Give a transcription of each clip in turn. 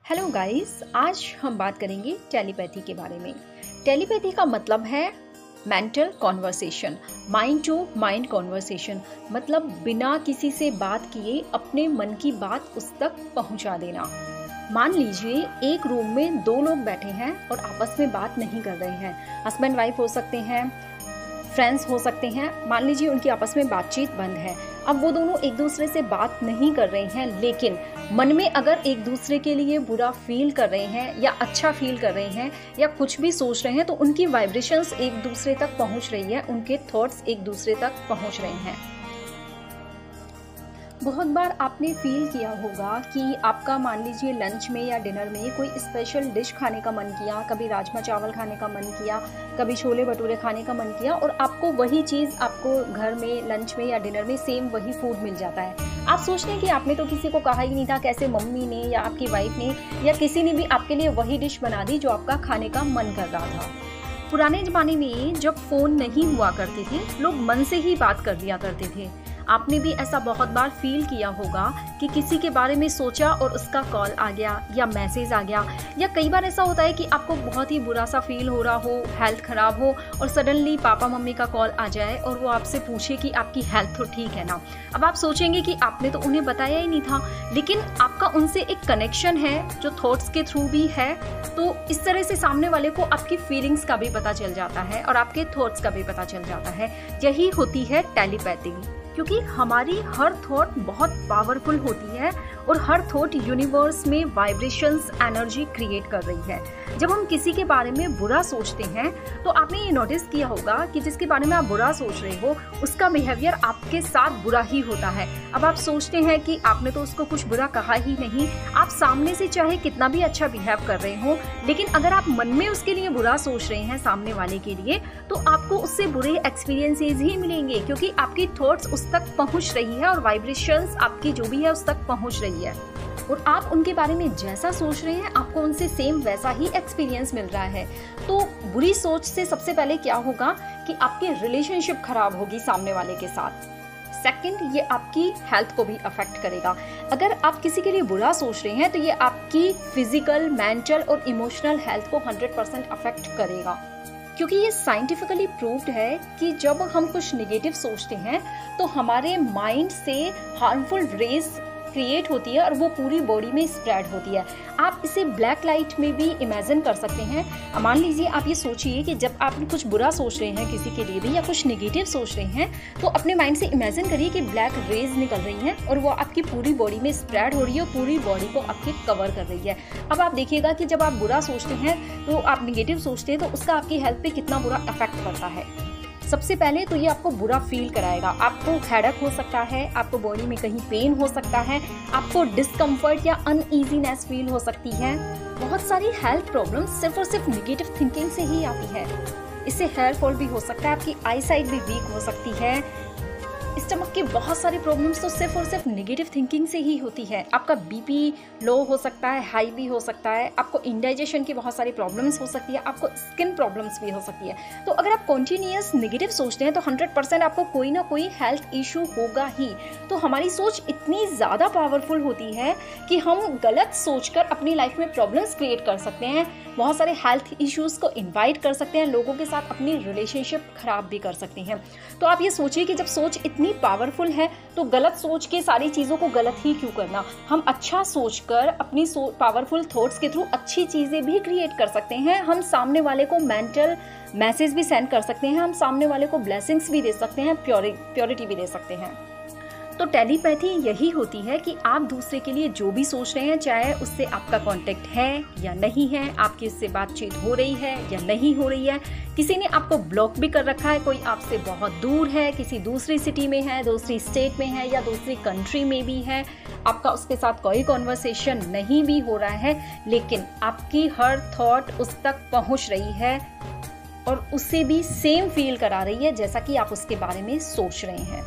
Hello guys, आज हम बात करेंगे टेलीपैथी के बारे में। टेलीपैथी का मतलब है mental conversation, mind to mind conversation. मतलब बिना किसी से बात किए अपने मन की बात उस तक पहुंचा देना। मान लीजिए एक रूम में दो लोग बैठे हैं और आपस में बात नहीं कर रहे हैं। हस्बैंड वाइफ हो सकते हैं, फ्रेंड्स हो सकते हैं। मान लीजिए उनकी आपस में बातचीत बंद है। अब वो दोनों एक दूसरे से बात नहीं कर रहे हैं, लेकिन मन में अगर एक दूसरे के लिए बुरा फील कर रहे हैं या अच्छा फील कर रहे हैं या कुछ भी सोच रहे हैं, तो उनकी वाइब्रेशंस एक दूसरे तक पहुंच रही है, उनके थॉट्स एक दूसरे तक पहुंच रहे हैं। बहुत बार आपने फील किया होगा कि आपका मान लीजिए लंच में या डिनर में कोई स्पेशल डिश खाने का मन किया, कभी राजमा चावल खाने का मन किया, कभी छोले भटूरे खाने का मन किया, और आपको वही चीज़ आपको घर में लंच में या डिनर में सेम वही फूड मिल जाता है। आप सोचते हैं कि आपने तो किसी को कहा ही नहीं था, कैसे मम्मी ने या आपकी वाइफ ने या किसी ने भी आपके लिए वही डिश बना दी जो आपका खाने का मन कर रहा था। पुराने ज़माने में जब फ़ोन नहीं हुआ करते थे, लोग मन से ही बात कर दिया करते थे। आपने भी ऐसा बहुत बार फील किया होगा कि किसी के बारे में सोचा और उसका कॉल आ गया या मैसेज आ गया, या कई बार ऐसा होता है कि आपको बहुत ही बुरा सा फील हो रहा हो, हेल्थ खराब हो, और सडनली पापा मम्मी का कॉल आ जाए और वो आपसे पूछे कि आपकी हेल्थ तो ठीक है ना। अब आप सोचेंगे कि आपने तो उन्हें बताया ही नहीं था, लेकिन आपका उनसे एक कनेक्शन है जो थॉट्स के थ्रू भी है। तो इस तरह से सामने वाले को आपकी फीलिंग्स का भी पता चल जाता है और आपके थॉट्स का भी पता चल जाता है। यही होती है टेलीपैथी, क्योंकि हमारी हर थॉट बहुत पावरफुल होती है और हर थॉट यूनिवर्स में वाइब्रेशंस, एनर्जी क्रिएट कर रही है। जब हम किसी के बारे में बुरा सोचते हैं तो आपने ये नोटिस किया होगा कि जिसके बारे में आप बुरा सोच रहे हो उसका बिहेवियर आपके साथ बुरा ही होता है। अब आप सोचते हैं कि आपने तो उसको कुछ बुरा कहा ही नहीं, आप सामने से चाहे कितना भी अच्छा बिहेव कर रहे हो, लेकिन अगर आप मन में उसके लिए बुरा सोच रहे हैं सामने वाले के लिए, तो आपको उससे बुरे एक्सपीरियंसेस ही मिलेंगे, क्योंकि आपकी थॉट्स उस तक पहुंच रही है और वाइब्रेशंस आपकी जो भी है उस तक पहुंच रही है, और आप उनके बारे में जैसा सोच रहे हैं आपको उनसे सेम वैसा ही एक्सपीरियंस मिल रहा है। तो बुरी सोच से सबसे पहले क्या होगा कि आपकी रिलेशनशिप खराब होगी सामने वाले के साथ। सेकंड, ये आपकी हेल्थ को भी अफेक्ट करेगा। अगर आप किसी के लिए बुरा सोच रहे हैं तो ये आपकी फिजिकल, मेंटल और इमोशनल हेल्थ को 100% अफेक्ट करेगा, क्योंकि ये साइंटिफिकली प्रूव्ड है कि जब हम कुछ नेगेटिव सोचते हैं तो हमारे माइंड से हार्मफुल रेज क्रिएट होती है और वो पूरी बॉडी में स्प्रेड होती है। आप इसे ब्लैक लाइट में भी इमेजिन कर सकते हैं। मान लीजिए आप ये सोचिए कि जब आप कुछ बुरा सोच रहे हैं किसी के लिए भी या कुछ नेगेटिव सोच रहे हैं, तो अपने माइंड से इमेजिन करिए कि ब्लैक रेज निकल रही हैं और वो आपकी पूरी बॉडी में स्प्रेड हो रही है और पूरी बॉडी को आपके कवर कर रही है। अब आप देखिएगा कि जब आप बुरा सोचते हैं तो आप नेगेटिव सोचते हैं तो उसका आपकी हेल्थ पे कितना बुरा इफेक्ट पड़ता है। सबसे पहले तो ये आपको बुरा फील कराएगा, आपको हेडेक हो सकता है, आपको बॉडी में कहीं पेन हो सकता है, आपको डिस्कम्फर्ट या अनईजीनेस फील हो सकती है। बहुत सारी हेल्थ प्रॉब्लम्स सिर्फ और सिर्फ नेगेटिव थिंकिंग से ही आती है। इससे हेयर फॉल भी हो सकता है, आपकी आई साइट भी वीक हो सकती है। स्टमक की बहुत सारी प्रॉब्लम्स तो सिर्फ और सिर्फ नेगेटिव थिंकिंग से ही होती है। आपका बीपी लो हो सकता है, हाई भी हो सकता है, आपको इंडाइजेशन की बहुत सारी प्रॉब्लम्स हो सकती है, आपको स्किन प्रॉब्लम्स भी हो सकती है। तो अगर आप कॉन्टिन्यूअस नेगेटिव सोचते हैं तो 100% आपको कोई ना कोई हेल्थ इशू होगा ही। तो हमारी सोच इतनी ज़्यादा पावरफुल होती है कि हम गलत सोचकर अपनी लाइफ में प्रॉब्लम्स क्रिएट कर सकते हैं, बहुत सारे हेल्थ इश्यूज़ को इन्वाइट कर सकते हैं, लोगों के साथ अपनी रिलेशनशिप खराब भी कर सकते हैं। तो आप ये सोचिए कि जब सोच इतनी पावरफुल है तो गलत सोच के सारी चीज़ों को गलत ही क्यों करना। हम अच्छा सोचकर अपनी पावरफुल थॉट्स के थ्रू अच्छी चीज़ें भी क्रिएट कर सकते हैं। हम सामने वाले को मेंटल मैसेज भी सेंड कर सकते हैं, हम सामने वाले को ब्लेसिंग्स भी दे सकते हैं, प्योरिटी भी दे सकते हैं। तो टेलीपैथी यही होती है कि आप दूसरे के लिए जो भी सोच रहे हैं, चाहे उससे आपका कांटेक्ट है या नहीं है, आपकी उससे बातचीत हो रही है या नहीं हो रही है, किसी ने आपको ब्लॉक भी कर रखा है, कोई आपसे बहुत दूर है, किसी दूसरी सिटी में है, दूसरी स्टेट में है या दूसरी कंट्री में भी है, आपका उसके साथ कोई कॉन्वर्सेशन नहीं भी हो रहा है, लेकिन आपकी हर थॉट उस तक पहुंच रही है और उसे भी सेम फील करा रही है जैसा कि आप उसके बारे में सोच रहे हैं।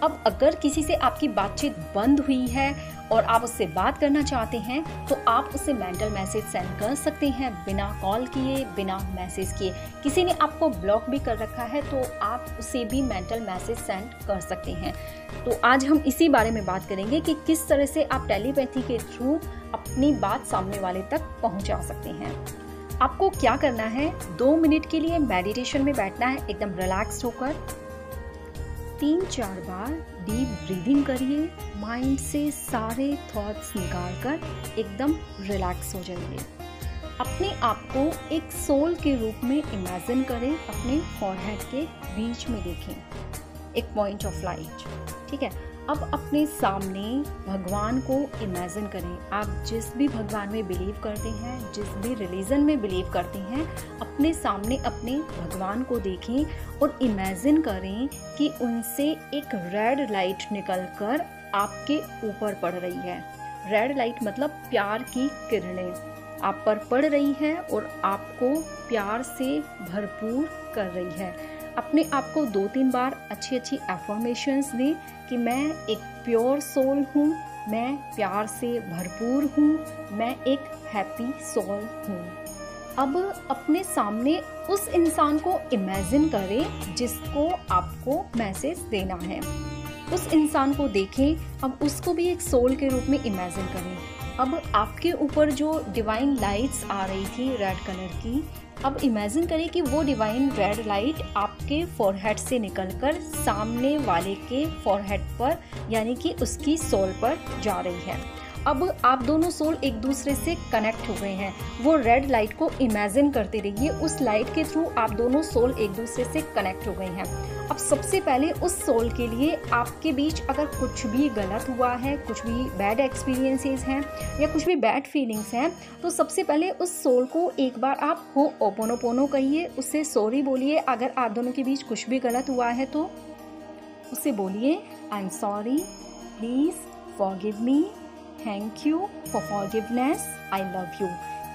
अब अगर किसी से आपकी बातचीत बंद हुई है और आप उससे बात करना चाहते हैं तो आप उसे मेंटल मैसेज सेंड कर सकते हैं, बिना कॉल किए, बिना मैसेज किए। किसी ने आपको ब्लॉक भी कर रखा है तो आप उसे भी मेंटल मैसेज सेंड कर सकते हैं। तो आज हम इसी बारे में बात करेंगे कि किस तरह से आप टेलीपैथी के थ्रू अपनी बात सामने वाले तक पहुंचा सकते हैं। आपको क्या करना है, 2 मिनट के लिए मेडिटेशन में बैठना है, एकदम रिलैक्स्ड होकर 3-4 बार डीप ब्रीदिंग करिए, माइंड से सारे थॉट्स निकालकर एकदम रिलैक्स हो जाइए। अपने आप को एक सोल के रूप में इमेजिन करें, अपने फॉरहेड के बीच में देखें एक पॉइंट ऑफ लाइट, ठीक है। अब अपने सामने भगवान को इमेजिन करें। आप जिस भी भगवान में बिलीव करते हैं, जिस भी रिलीजन में बिलीव करते हैं, अपने सामने अपने भगवान को देखें और इमेजिन करें कि उनसे एक रेड लाइट निकलकर आपके ऊपर पड़ रही है। रेड लाइट मतलब प्यार की किरणें आप पर पड़ रही है और आपको प्यार से भरपूर कर रही है। अपने आप को 2-3 बार अच्छी एफर्मेशंस दें कि मैं एक प्योर सोल हूँ, मैं प्यार से भरपूर हूँ, मैं एक हैप्पी सोल हूँ। अब अपने सामने उस इंसान को इमेजिन करें जिसको आपको मैसेज देना है। उस इंसान को देखें, अब उसको भी एक सोल के रूप में इमेजिन करें। अब आपके ऊपर जो डिवाइन लाइट्स आ रही थी रेड कलर की, अब इमेजिन करें कि वो डिवाइन रेड लाइट आपके फॉरहेड से निकलकर सामने वाले के फॉरहेड पर यानी कि उसकी सोल पर जा रही है। अब आप दोनों सोल एक दूसरे से कनेक्ट हो गए हैं। वो रेड लाइट को इमेजिन करते रहिए, उस लाइट के थ्रू आप दोनों सोल एक दूसरे से कनेक्ट हो गए हैं। अब सबसे पहले उस सोल के लिए आपके बीच अगर कुछ भी गलत हुआ है, कुछ भी बैड एक्सपीरियंसेस हैं या कुछ भी बैड फीलिंग्स हैं, तो सबसे पहले उस सोल को एक बार आप हो'ओपोनोपोनो कहिए, उससे सॉरी बोलिए। अगर आप दोनों के बीच कुछ भी गलत हुआ है तो उससे बोलिए I am sorry, please forgive me, thank you for forgiveness, I love you.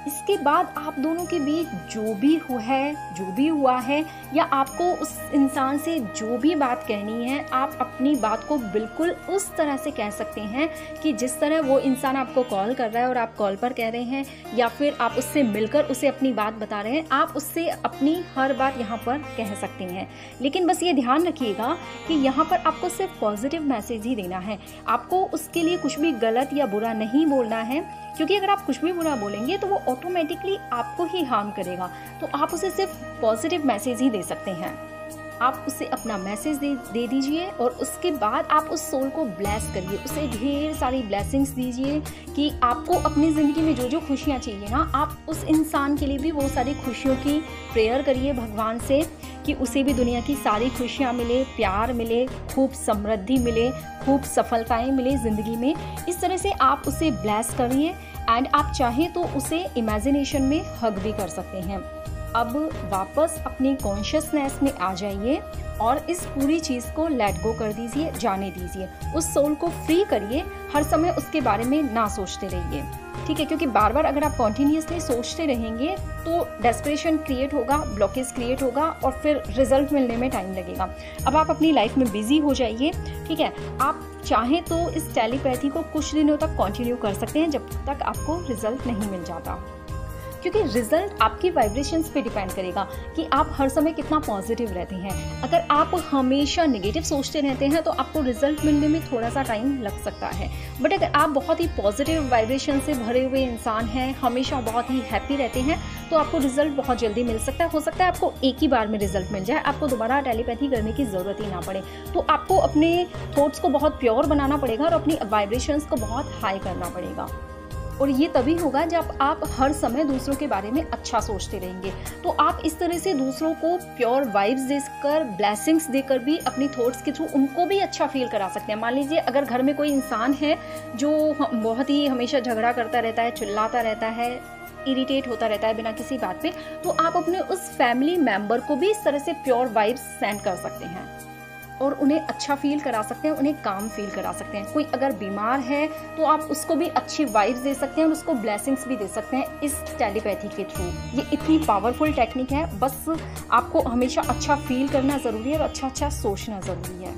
इसके बाद आप दोनों के बीच जो भी हुआ है या आपको उस इंसान से जो भी बात कहनी है, आप अपनी बात को बिल्कुल उस तरह से कह सकते हैं कि जिस तरह वो इंसान आपको कॉल कर रहा है और आप कॉल पर कह रहे हैं, या फिर आप उससे मिलकर उसे अपनी बात बता रहे हैं, आप उससे अपनी हर बात यहाँ पर कह सकते हैं। लेकिन बस ये ध्यान रखिएगा कि यहाँ पर आपको सिर्फ पॉजिटिव मैसेज ही देना है। आपको उसके लिए कुछ भी गलत या बुरा नहीं बोलना है, क्योंकि अगर आप कुछ भी बुरा बोलेंगे तो वो ऑटोमेटिकली आपको ही हार्म करेगा। तो आप उसे सिर्फ पॉजिटिव मैसेज ही दे सकते हैं। आप उसे अपना मैसेज दे दीजिए और उसके बाद आप उस सोल को ब्लेस करिए, उसे ढेर सारी ब्लेसिंग्स दीजिए कि आपको अपनी ज़िंदगी में जो जो खुशियाँ चाहिए ना, आप उस इंसान के लिए भी वो सारी खुशियों की प्रेयर करिए भगवान से कि उसे भी दुनिया की सारी खुशियाँ मिले, प्यार मिले, खूब समृद्धि मिले, खूब सफलताएं मिले ज़िंदगी में। इस तरह से आप उसे ब्लेस करिए एंड आप चाहें तो उसे इमेजिनेशन में हग भी कर सकते हैं। अब वापस अपनी कॉन्शियसनेस में आ जाइए और इस पूरी चीज़ को लेट गो कर दीजिए, जाने दीजिए। उस सोल को फ्री करिए, हर समय उसके बारे में ना सोचते रहिए, ठीक है। क्योंकि बार बार अगर आप कॉन्टिन्यूसली सोचते रहेंगे तो डेस्परेशन क्रिएट होगा, ब्लॉकेज क्रिएट होगा और फिर रिजल्ट मिलने में टाइम लगेगा। अब आप अपनी लाइफ में बिजी हो जाइए, ठीक है। आप चाहें तो इस टेलीपैथी को कुछ दिनों तक कंटिन्यू कर सकते हैं जब तक आपको रिजल्ट नहीं मिल जाता, क्योंकि रिजल्ट आपकी वाइब्रेशंस पे डिपेंड करेगा कि आप हर समय कितना पॉजिटिव रहते हैं। अगर आप हमेशा नेगेटिव सोचते रहते हैं तो आपको रिजल्ट मिलने में थोड़ा सा टाइम लग सकता है। बट अगर आप बहुत ही पॉजिटिव वाइब्रेशन से भरे हुए इंसान हैं, हमेशा बहुत ही हैप्पी रहते हैं, तो आपको रिजल्ट बहुत जल्दी मिल सकता है। हो सकता है आपको एक ही बार में रिजल्ट मिल जाए, आपको दोबारा टेलीपैथी करने की ज़रूरत ही ना पड़े। तो आपको अपने थॉट्स को बहुत प्योर बनाना पड़ेगा और अपनी वाइब्रेशंस को बहुत हाई करना पड़ेगा। और ये तभी होगा जब आप हर समय दूसरों के बारे में अच्छा सोचते रहेंगे। तो आप इस तरह से दूसरों को प्योर वाइब्स देकर, ब्लेसिंग्स देकर भी अपनी थॉट्स के थ्रू उनको भी अच्छा फील करा सकते हैं। मान लीजिए अगर घर में कोई इंसान है जो बहुत ही हमेशा झगड़ा करता रहता है, चिल्लाता रहता है, इरिटेट होता रहता है बिना किसी बात पे, तो आप अपने उस फैमिली मेंबर को भी इस तरह से प्योर वाइब्स सेंड कर सकते हैं और उन्हें अच्छा फील करा सकते हैं, उन्हें काम फील करा सकते हैं। कोई अगर बीमार है तो आप उसको भी अच्छी वाइब्स दे सकते हैं और उसको ब्लेसिंग्स भी दे सकते हैं इस टेलीपैथी के थ्रू। ये इतनी पावरफुल टेक्निक है, बस आपको हमेशा अच्छा फील करना ज़रूरी है और अच्छा सोचना ज़रूरी है।